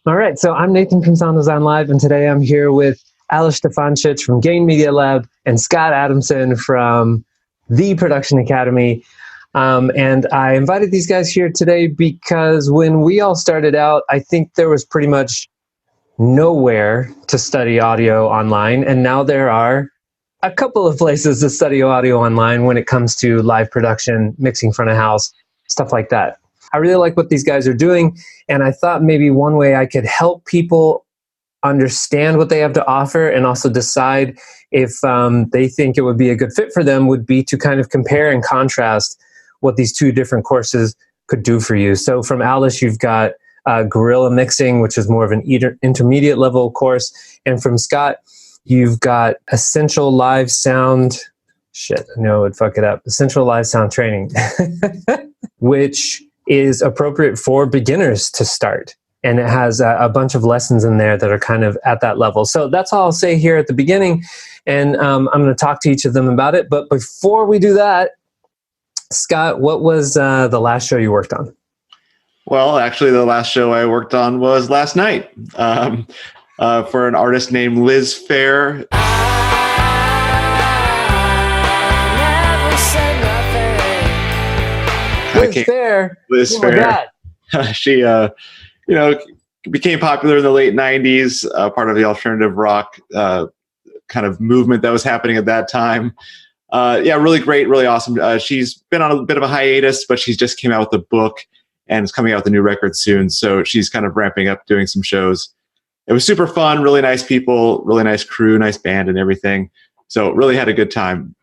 All right, so I'm Nathan from Sound Design Live, and today I'm here with Alice Stefancic from gainmedialab and Scott Adamson from the Production Academy. And I invited these guys here today because when we all started out, I think there was pretty much nowhere to study audio online, and now there are a couple of places to study audio online when it comes to live production, mixing front of house, stuff like that. I really like what these guys are doing, and I thought maybe one way I could help people understand what they have to offer and also decide if they think it would be a good fit for them would be to kind of compare and contrast what these two different courses could do for you. So from Alice, you've got Guerrilla Mixing, which is more of an intermediate level course, and from Scott, you've got Essential Live Sound, I know I would fuck it up, Essential Live Sound Training, which is appropriate for beginners to start. And it has a bunch of lessons in there that are kind of at that level. So that's all I'll say here at the beginning. And I'm going to talk to each of them about it. But before we do that, Scott, what was the last show you worked on? Well, actually, the last show I worked on was last night for an artist named Liz Fair. Liz Fair. She, became popular in the late 90s, part of the alternative rock kind of movement that was happening at that time. Really great, really awesome. She's been on a bit of a hiatus, but she's just came out with a book and is coming out with a new record soon. So she's kind of ramping up, doing some shows. It was super fun, really nice people, really nice crew, nice band and everything. So really had a good time.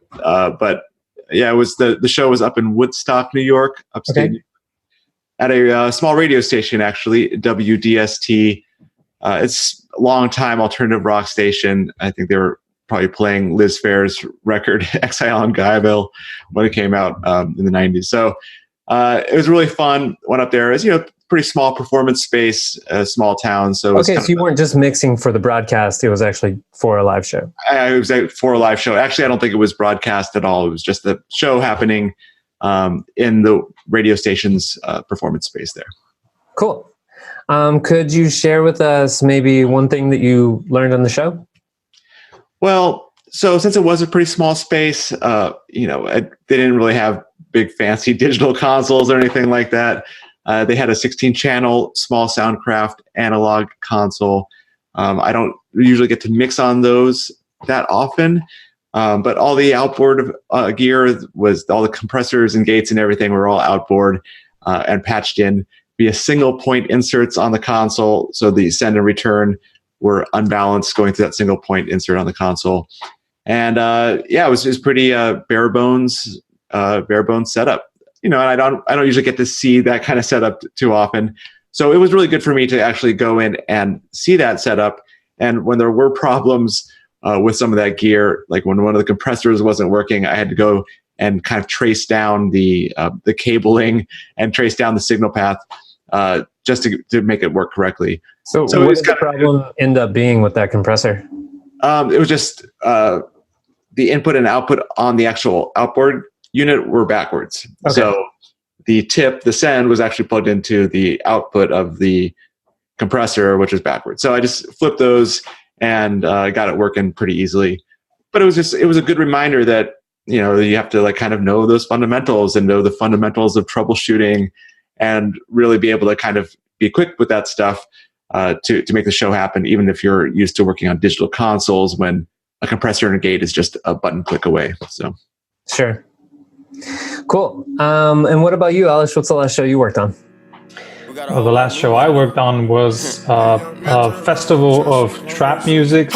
It was the show was up in Woodstock, New York, upstate, at a small radio station, actually, WDST. It's a long-time alternative rock station. I think they were probably playing Liz Fair's record, Exile on Guyville, when it came out in the 90s. So it was really fun. Went up there. It's, pretty small performance space, small town. So so you weren't just mixing for the broadcast. It was actually for a live show. It was for a live show. Actually, I don't think it was broadcast at all. It was just the show happening in the radio station's performance space there. Cool. Could you share with us maybe one thing that you learned on the show? Well, so since it was a pretty small space, they didn't really have big fancy digital consoles or anything like that. They had a 16-channel small Soundcraft analog console. I don't usually get to mix on those that often, but all the outboard gear was all the compressors and gates and everything were all outboard and patched in via single point inserts on the console. So the send and return were unbalanced going through that single point insert on the console. And it was pretty bare bones setup. And I don't usually get to see that kind of setup too often. So it was really good for me to actually go in and see that setup. And when there were problems with some of that gear, like when one of the compressors wasn't working, I had to go and kind of trace down the cabling and trace down the signal path just to make it work correctly. So what did the problem end up being with that compressor? It was just the input and output on the actual outboard unit were backwards. Okay. So the send was actually plugged into the output of the compressor, which is backwards. So I just flipped those and got it working pretty easily. But it was a good reminder that, you have to kind of know those fundamentals and know the fundamentals of troubleshooting and really be able to kind of be quick with that stuff to make the show happen, even if you're used to working on digital consoles when a compressor and a gate is just a button click away. So sure. Cool. And what about you, Alice? What's the last show you worked on? Well, the last show I worked on was a festival of trap music.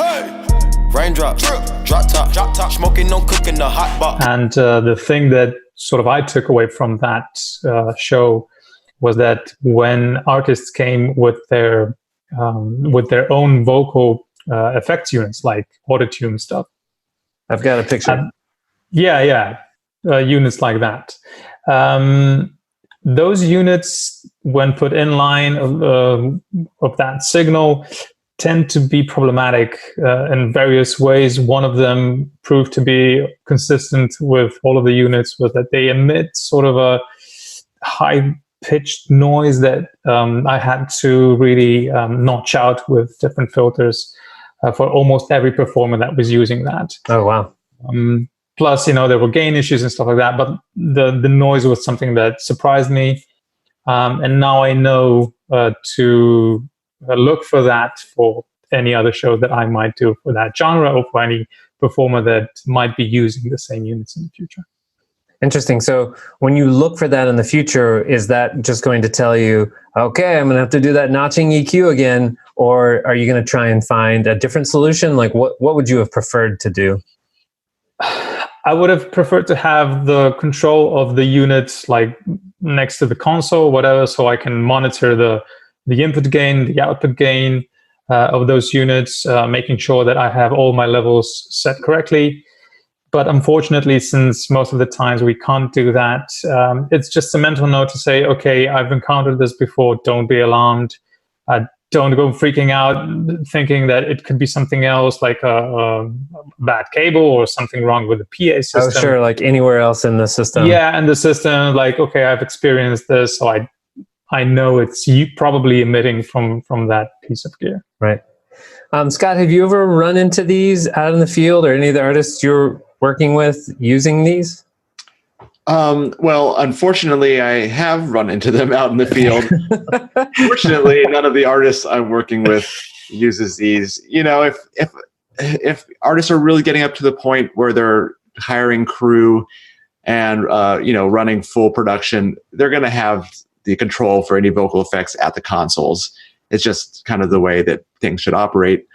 Raindrop, drop top, smoking, no cooking, the hot box. And the thing that sort of I took away from that show was that when artists came with their own vocal effects units, like autotune stuff. I've got a picture. Units like that. Those units, when put in line of that signal, tend to be problematic in various ways. One of them proved to be consistent with all of the units was that they emit sort of a high pitched noise that I had to really notch out with different filters for almost every performer that was using that. Oh, wow. Plus, there were gain issues and stuff like that, but the noise was something that surprised me. And now I know to look for that for any other show that I might do for that genre, or for any performer that might be using the same units in the future. Interesting. So when you look for that in the future, is that just going to tell you, okay, I'm going to have to do that notching EQ again? Or are you going to try and find a different solution? Like what would you have preferred to do? I would have preferred to have the control of the units like next to the console, whatever, so I can monitor the input gain, the output gain of those units, making sure that I have all my levels set correctly. But unfortunately, since most of the times we can't do that, it's just a mental note to say, okay, I've encountered this before, don't be alarmed. Don't go freaking out thinking that it could be something else, like a bad cable or something wrong with the PA system. Oh, sure, like anywhere else in the system. Yeah, and the system, like, okay, I've experienced this, so I know it's probably emitting from that piece of gear. Right. Scott, have you ever run into these out in the field, or any of the artists you're working with using these? Well, unfortunately, I have run into them out in the field. Fortunately, none of the artists I'm working with uses these. If artists are really getting up to the point where they're hiring crew and running full production, they're going to have the control for any vocal effects at the consoles. It's just kind of the way that things should operate.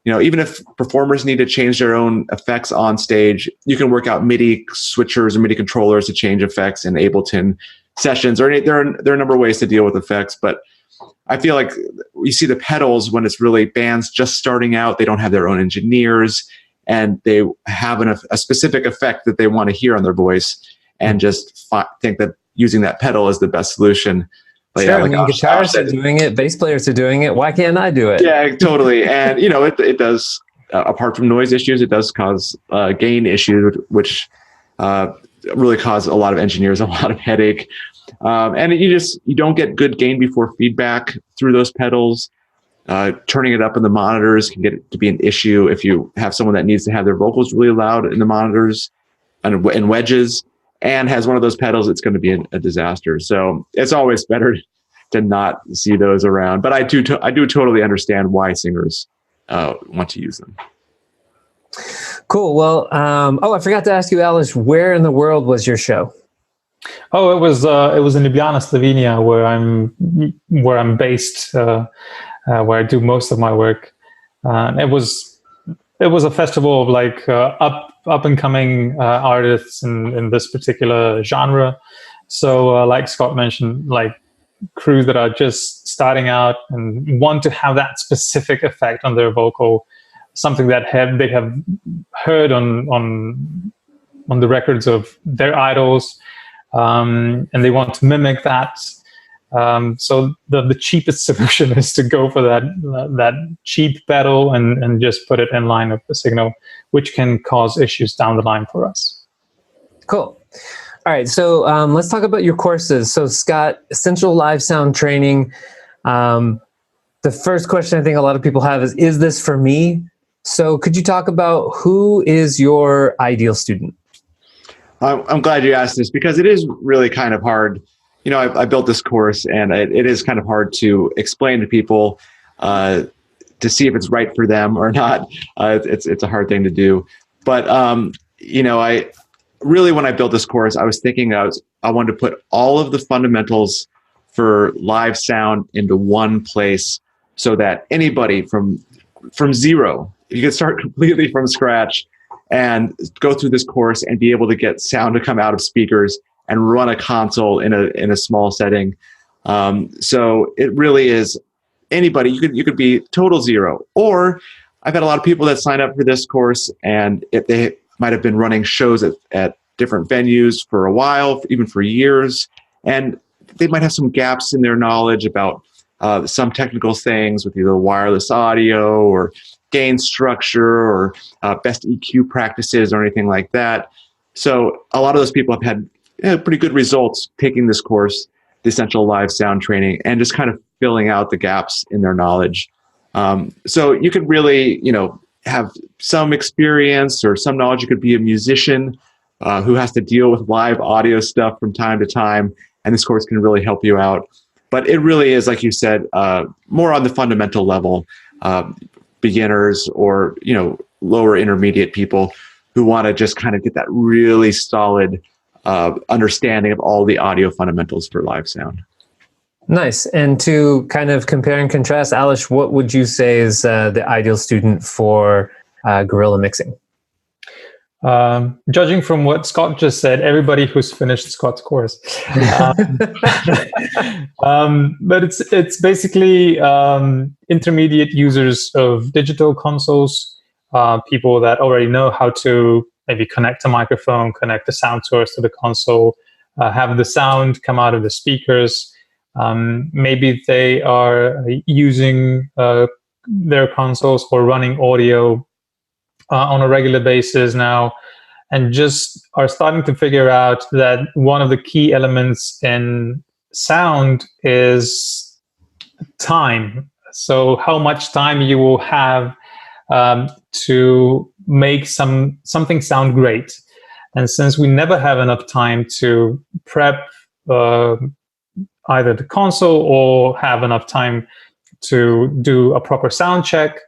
Even if performers need to change their own effects on stage, you can work out MIDI switchers or MIDI controllers to change effects in Ableton sessions. There are a number of ways to deal with effects, but I feel like you see the pedals when it's really bands just starting out. They don't have their own engineers, and they have a specific effect that they want to hear on their voice, and just think that using that pedal is the best solution. But sure, guitarists are doing it, bass players are doing it. Why can't I do it? Yeah, totally. And it does. Apart from noise issues, it does cause gain issues, which really cause a lot of engineers a lot of headache. And you don't get good gain before feedback through those pedals. Turning it up in the monitors can get it to be an issue if you have someone that needs to have their vocals really loud in the monitors and in wedges, and has one of those pedals. It's going to be a disaster. So it's always better to not see those around. But I do totally understand why singers want to use them. Cool. Well, I forgot to ask you, Alice, where in the world was your show? Oh, it was in Ljubljana, Slovenia, where I'm based, where I do most of my work. It was a festival of like up and coming artists in this particular genre. So like Scott mentioned, like crews that are just starting out and want to have that specific effect on their vocal, something that they have heard on the records of their idols, and they want to mimic that. So the cheapest solution is to go for that cheap pedal and just put it in line with the signal, which can cause issues down the line for us. Cool. All right, so let's talk about your courses. So Scott, Essential Live Sound Training. The first question I think a lot of people have is this for me? So could you talk about who is your ideal student? I'm glad you asked this, because it is really kind of hard. I built this course, and it is kind of hard to explain to people to see if it's right for them or not. It's a hard thing to do. But, I really, when I built this course, I was thinking I wanted to put all of the fundamentals for live sound into one place, so that anybody from zero, you could start completely from scratch and go through this course and be able to get sound to come out of speakers and run a console in a small setting. So it really is anybody. You could be total zero. Or I've had a lot of people that sign up for this course, and if they might have been running shows at different venues for a while, even for years, and they might have some gaps in their knowledge about some technical things with either wireless audio or gain structure or best EQ practices or anything like that. So a lot of those people have had pretty good results taking this course. the essential live sound training and just kind of filling out the gaps in their knowledge. So you could really, have some experience or some knowledge. You could be a musician who has to deal with live audio stuff from time to time, and this course can really help you out. But it really is, like you said, more on the fundamental level, beginners or, lower intermediate people who want to just kind of get that really solid understanding of all the audio fundamentals for live sound. Nice. And to kind of compare and contrast, Alish, what would you say is the ideal student for Guerrilla Mixing? Judging from what Scott just said, everybody who's finished Scott's course. But it's basically intermediate users of digital consoles, people that already know how to maybe connect a microphone, connect the sound source to the console, have the sound come out of the speakers. Maybe they are using their consoles for running audio on a regular basis now, and just are starting to figure out that one of the key elements in sound is time. So how much time you will have to make something sound great. And since we never have enough time to prep either the console or have enough time to do a proper sound check,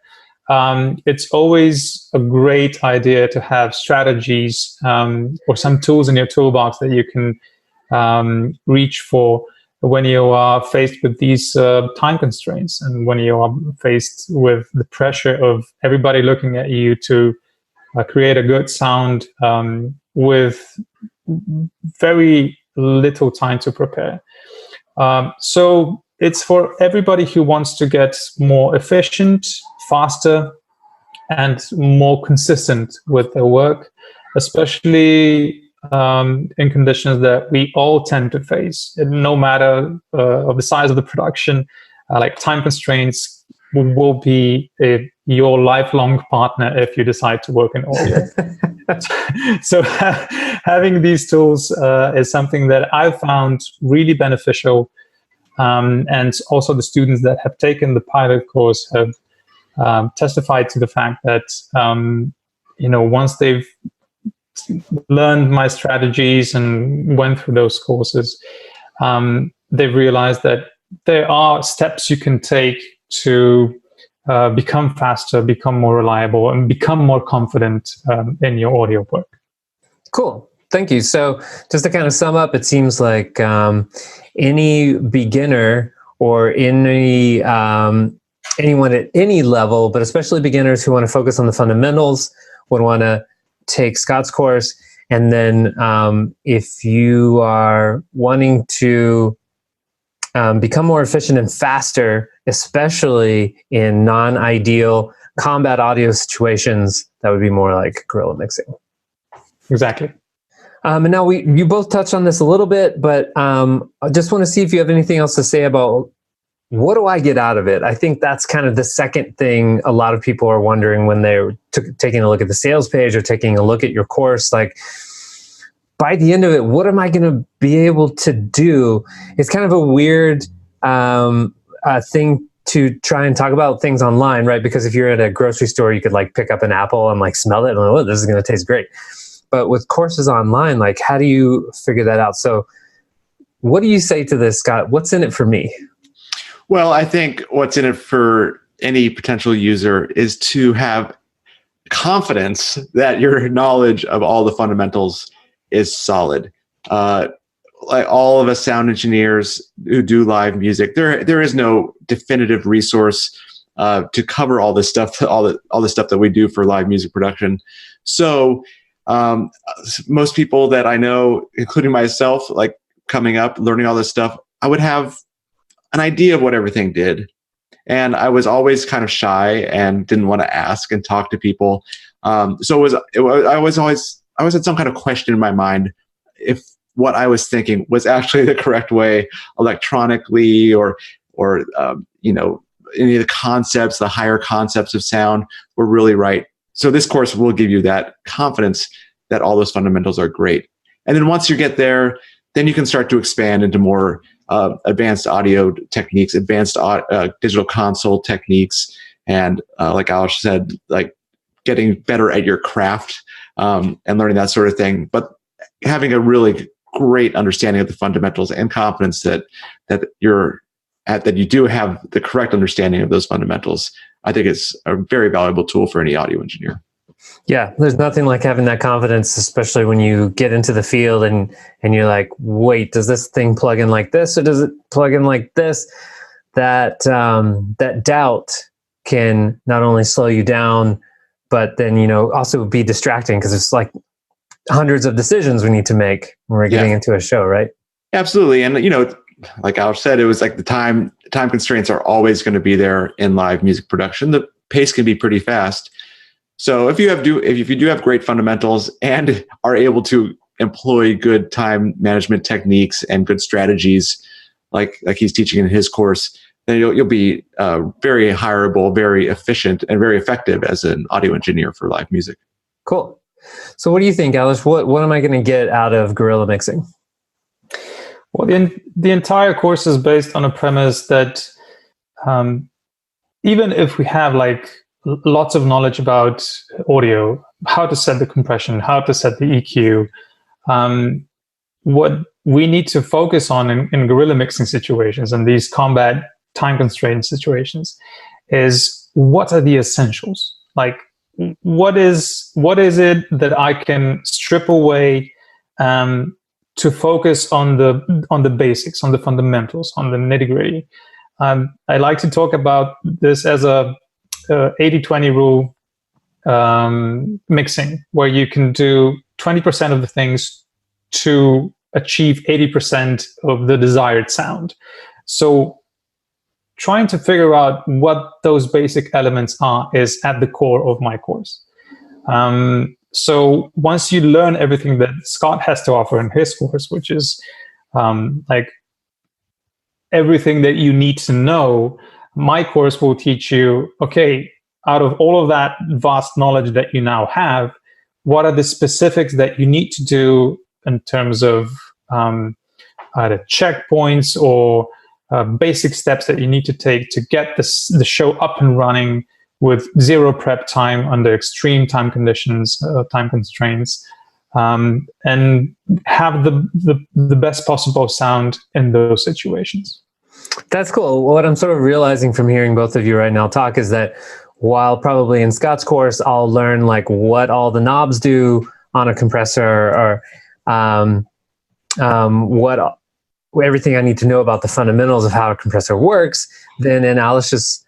it's always a great idea to have strategies or some tools in your toolbox that you can reach for when you are faced with these time constraints, and when you are faced with the pressure of everybody looking at you to create a good sound with very little time to prepare. So it's for everybody who wants to get more efficient, faster, and more consistent with their work, especially in conditions that we all tend to face. No matter of the size of the production, like time constraints will be your lifelong partner if you decide to work in audio. So having these tools is something that I've found really beneficial. And also the students that have taken the pilot course have testified to the fact that, once they've learned my strategies and went through those courses, they've realized that there are steps you can take to become faster, become more reliable, and become more confident in your audio work. Cool. Thank you. So just to kind of sum up, it seems like any beginner or anyone at any level, but especially beginners who want to focus on the fundamentals, would want to take Scott's course. And then if you are wanting to become more efficient and faster, especially in non-ideal combat audio situations, that would be more like Guerrilla Mixing. Exactly. And now you both touched on this a little bit, but I just want to see if you have anything else to say about what do I get out of it? I think that's kind of the second thing a lot of people are wondering when they're taking a look at the sales page or taking a look at your course. Like, by the end of it, what am I going to be able to do? It's kind of a weird thing to try and talk about things online, right? Because if you're at a grocery store, you could like pick up an apple and like smell it and oh, this is going to taste great. But with courses online, like, how do you figure that out? So what do you say to this, Scott? What's in it for me? Well, I think what's in it for any potential user is to have confidence that your knowledge of all the fundamentals is solid. Like all of us sound engineers who do live music, there is no definitive resource to cover all this stuff, all the stuff that we do for live music production. So most people that I know, including myself, like coming up, learning all this stuff, I would have an idea of what everything did. And I was always kind of shy and didn't want to ask and talk to people. So I always had some kind of question in my mind if what I was thinking was actually the correct way electronically or any of the concepts, the higher concepts of sound were really right. So this course will give you that confidence that all those fundamentals are great. And then once you get there, then you can start to expand into more advanced audio techniques, advanced digital console techniques, and like Alex said, like getting better at your craft and learning that sort of thing. But having a really great understanding of the fundamentals and confidence that you do have the correct understanding of those fundamentals, I think it's a very valuable tool for any audio engineer. Yeah, there's nothing like having that confidence, especially when you get into the field and you're like, wait, does this thing plug in like this or does it plug in like this? That doubt can not only slow you down, but then, also be distracting because it's like hundreds of decisions we need to make when we're getting into a show, right? Absolutely. And, like Alex said, it was like the time constraints are always going to be there in live music production. The pace can be pretty fast. So if you do have great fundamentals and are able to employ good time management techniques and good strategies, like he's teaching in his course, then you'll be very hireable, very efficient, and very effective as an audio engineer for live music. Cool. So what do you think, Alice? What am I going to get out of Guerrilla Mixing? Well, the entire course is based on a premise that even if we have like lots of knowledge about audio, how to set the compression, how to set the EQ, what we need to focus on in guerrilla mixing situations and these combat time constraint situations is what are the essentials? Like what is it that I can strip away to focus on the basics, on the fundamentals, on the nitty-gritty. I like to talk about this as a 80-20 rule mixing, where you can do 20% of the things to achieve 80% of the desired sound. So trying to figure out what those basic elements are is at the core of my course. So once you learn everything that Scott has to offer in his course, which is like everything that you need to know, my course will teach you, okay, out of all of that vast knowledge that you now have, what are the specifics that you need to do in terms of either checkpoints or basic steps that you need to take to get the show up and running with zero prep time under extreme time conditions, time constraints, and have the best possible sound in those situations. That's cool. What I'm sort of realizing from hearing both of you right now talk is that while probably in Scott's course, I'll learn like what all the knobs do on a compressor or everything I need to know about the fundamentals of how a compressor works, then in Alice's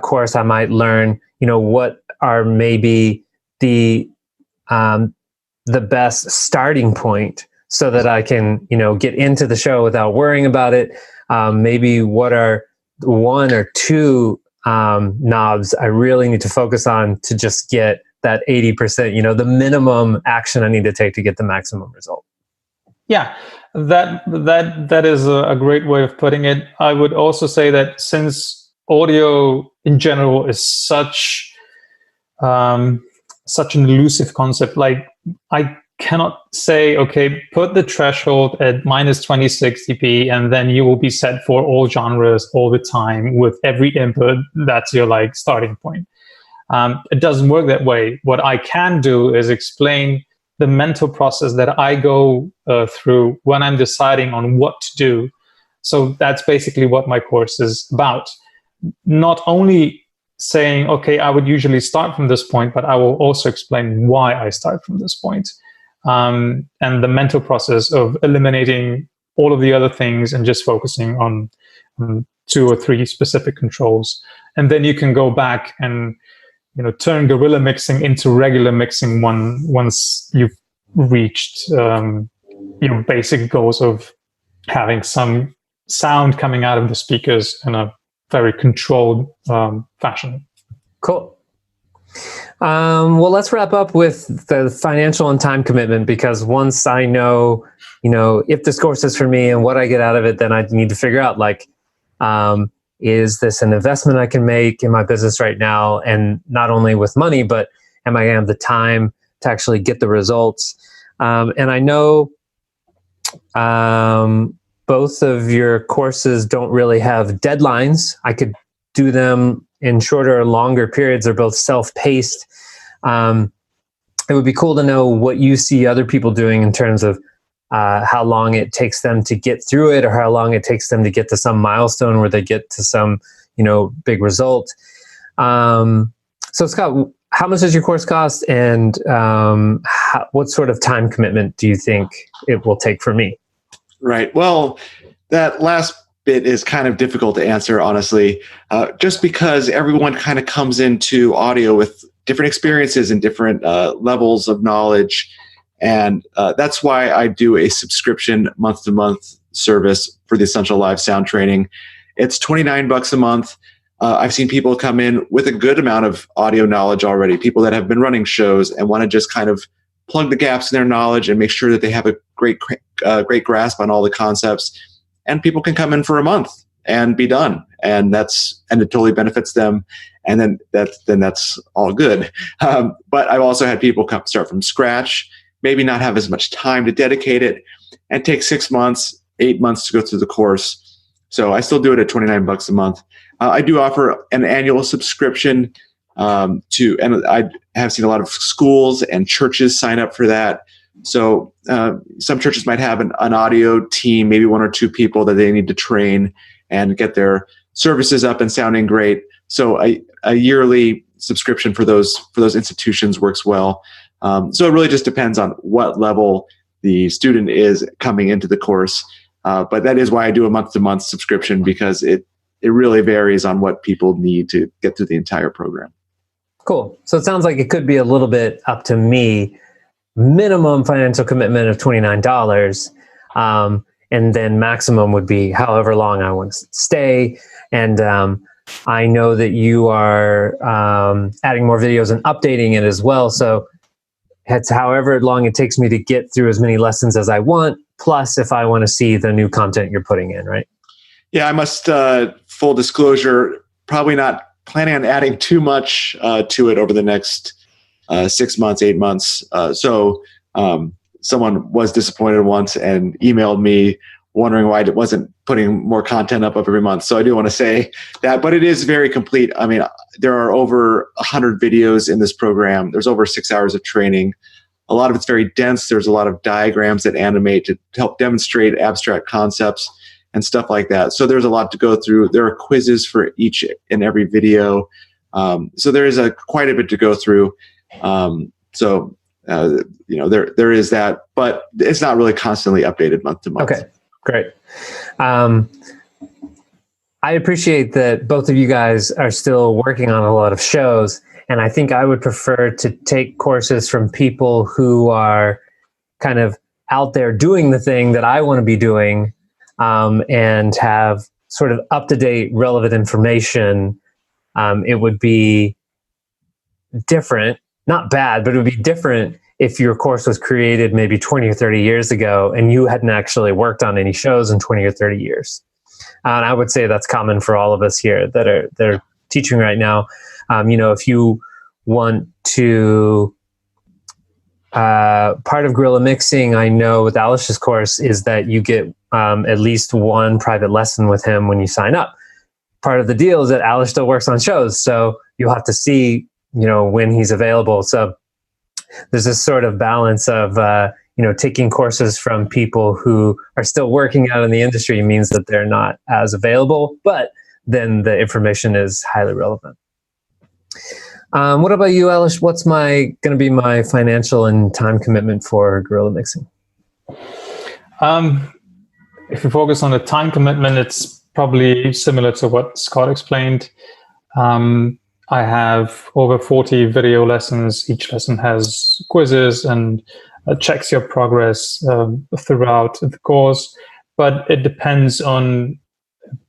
course, I might learn, what are maybe the best starting point so that I can, get into the show without worrying about it. Maybe what are one or two knobs I really need to focus on to just get that 80%, the minimum action I need to take to get the maximum result. Yeah, that is a great way of putting it. I would also say that since audio in general is such an elusive concept, like I cannot say, okay, put the threshold at -26 dB and then you will be set for all genres all the time with every input. That's your like starting point. It doesn't work that way. What I can do is explain the mental process that I go through when I'm deciding on what to do. So that's basically what my course is about. Not only saying, okay, I would usually start from this point, but I will also explain why I start from this point. And the mental process of eliminating all of the other things and just focusing on 2 or 3 specific controls. And then you can go back and turn guerrilla mixing into regular mixing once you've reached your basic goals of having some sound coming out of the speakers in a very controlled fashion. Cool. Well, let's wrap up with the financial and time commitment, because once I know, if this course is for me and what I get out of it, then I need to figure out like, is this an investment I can make in my business right now? And not only with money, but am I going to have the time to actually get the results? And I know both of your courses don't really have deadlines. I could do them in shorter or longer periods. They're both self-paced. It would be cool to know what you see other people doing in terms of how long it takes them to get through it, or how long it takes them to get to some milestone where they get to some, big result. So Scott, how much does your course cost, and what sort of time commitment do you think it will take for me? Right. Well, that last bit is kind of difficult to answer, honestly, just because everyone kind of comes into audio with different experiences and different levels of knowledge. And that's why I do a subscription month-to-month service for the Essential Live Sound Training. It's $29 a month. I've seen people come in with a good amount of audio knowledge already, people that have been running shows and want to just kind of plug the gaps in their knowledge and make sure that they have a great grasp on all the concepts. And people can come in for a month and be done, and it totally benefits them. And then that's all good. But I've also had people start from scratch, maybe not have as much time to dedicate it, and take 6 months, 8 months to go through the course. So I still do it at $29 a month. I do offer an annual subscription and I have seen a lot of schools and churches sign up for that. So some churches might have an audio team, maybe 1 or 2 people that they need to train and get their services up and sounding great. So a yearly subscription for those institutions works well. So it really just depends on what level the student is coming into the course. But that is why I do a month-to-month subscription, because it really varies on what people need to get through the entire program. Cool. So it sounds like it could be a little bit up to me. Minimum financial commitment of $29. And then maximum would be however long I want to stay. And I know that you are adding more videos and updating it as well. So it's however long it takes me to get through as many lessons as I want, plus if I want to see the new content you're putting in, right? Yeah, I must, full disclosure, probably not planning on adding too much to it over the next 6 months, 8 months. So someone was disappointed once and emailed me wondering why it wasn't putting more content up every month. So I do want to say that, but it is very complete. I mean, there are over 100 videos in this program. There's over 6 hours of training. A lot of it's very dense. There's a lot of diagrams that animate to help demonstrate abstract concepts and stuff like that. So there's a lot to go through. There are quizzes for each and every video. So there is quite a bit to go through. There is that, but it's not really constantly updated month to month. Okay, great. I appreciate that both of you guys are still working on a lot of shows, and I think I would prefer to take courses from people who are kind of out there doing the thing that I want to be doing, and have sort of up-to-date relevant information. It would be different, not bad, but it would be different if your course was created maybe 20 or 30 years ago and you hadn't actually worked on any shows in 20 or 30 years. And I would say that's common for all of us here that are teaching right now. If you want to, part of Guerrilla Mixing, I know with Alish's course, is that you get at least one private lesson with him when you sign up. Part of the deal is that Alish still works on shows, so you'll have to see, when he's available. So there's this sort of balance of, taking courses from people who are still working out in the industry means that they're not as available, but then the information is highly relevant. What about you, Alish? What's going to be my financial and time commitment for Guerrilla Mixing? If you focus on the time commitment, it's probably similar to what Scott explained. I have over 40 video lessons. Each lesson has quizzes and checks your progress throughout the course, but it depends on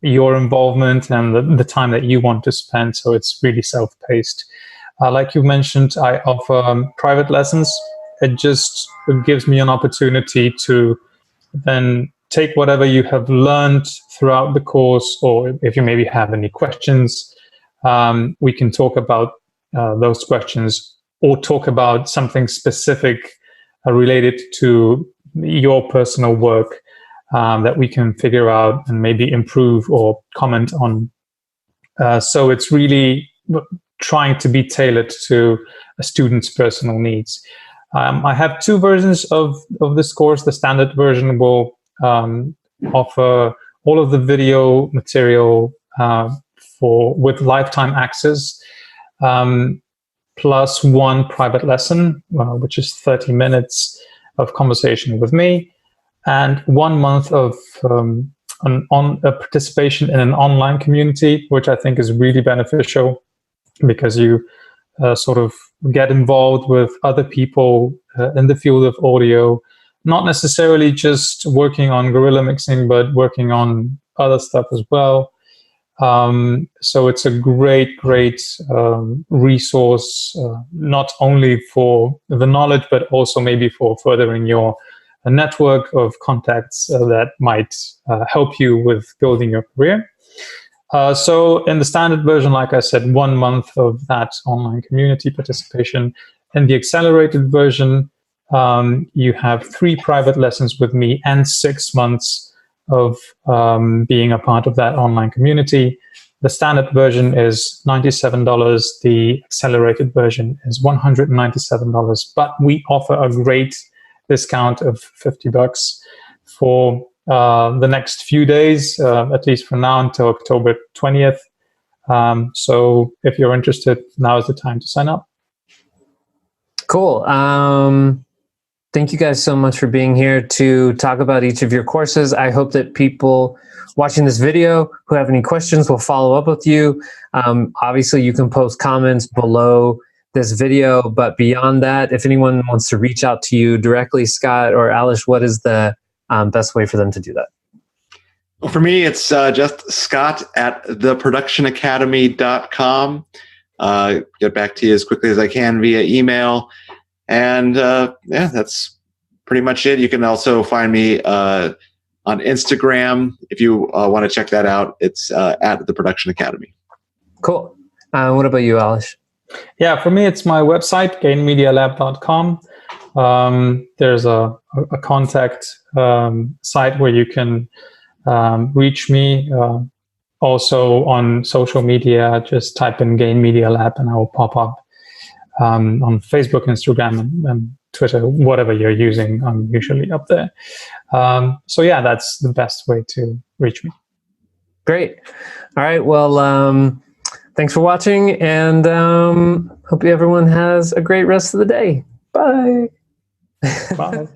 your involvement and the time that you want to spend, so it's really self-paced. Like you mentioned, I offer private lessons. It just gives me an opportunity to then take whatever you have learned throughout the course, or if you maybe have any questions, we can talk about those questions, or talk about something specific related to your personal work. that we can figure out and maybe improve or comment on. So it's really trying to be tailored to a student's personal needs. I have two versions of this course. The standard version will offer all of the video material with lifetime access, plus one private lesson, which is 30 minutes of conversation with me, and 1 month of participation in an online community, which I think is really beneficial because you sort of get involved with other people in the field of audio, not necessarily just working on Guerrilla Mixing, but working on other stuff as well. So it's a great resource, not only for the knowledge, but also maybe for furthering your network of contacts that might help you with building your career. So in the standard version, like I said, 1 month of that online community participation. In the accelerated version, you have 3 private lessons with me and 6 months of being a part of that online community. The standard version is $97. The accelerated version is $197. But we offer a great discount of $50 for the next few days, at least from now until October 20th. So if you're interested, now is the time to sign up. Cool. Thank you guys so much for being here to talk about each of your courses. I hope that people watching this video who have any questions will follow up with you. Obviously, you can post comments below this video, but beyond that, if anyone wants to reach out to you directly, Scott or Alish, what is the best way for them to do that? Well, for me, it's just scott@theproductionacademy.com. Get back to you as quickly as I can via email. And yeah, that's pretty much it. You can also find me on Instagram if you want to check that out. It's at the Production Academy. Cool. What about you, Alish? Yeah, for me, it's my website, gainmedialab.com. There's a contact site where you can reach me. Also on social media, just type in Gain Media Lab and I will pop up. On Facebook, Instagram, and Twitter, whatever you're using, I'm usually up there. So yeah, that's the best way to reach me. Great. All right. Well, thanks for watching, and hope everyone has a great rest of the day. Bye. Bye.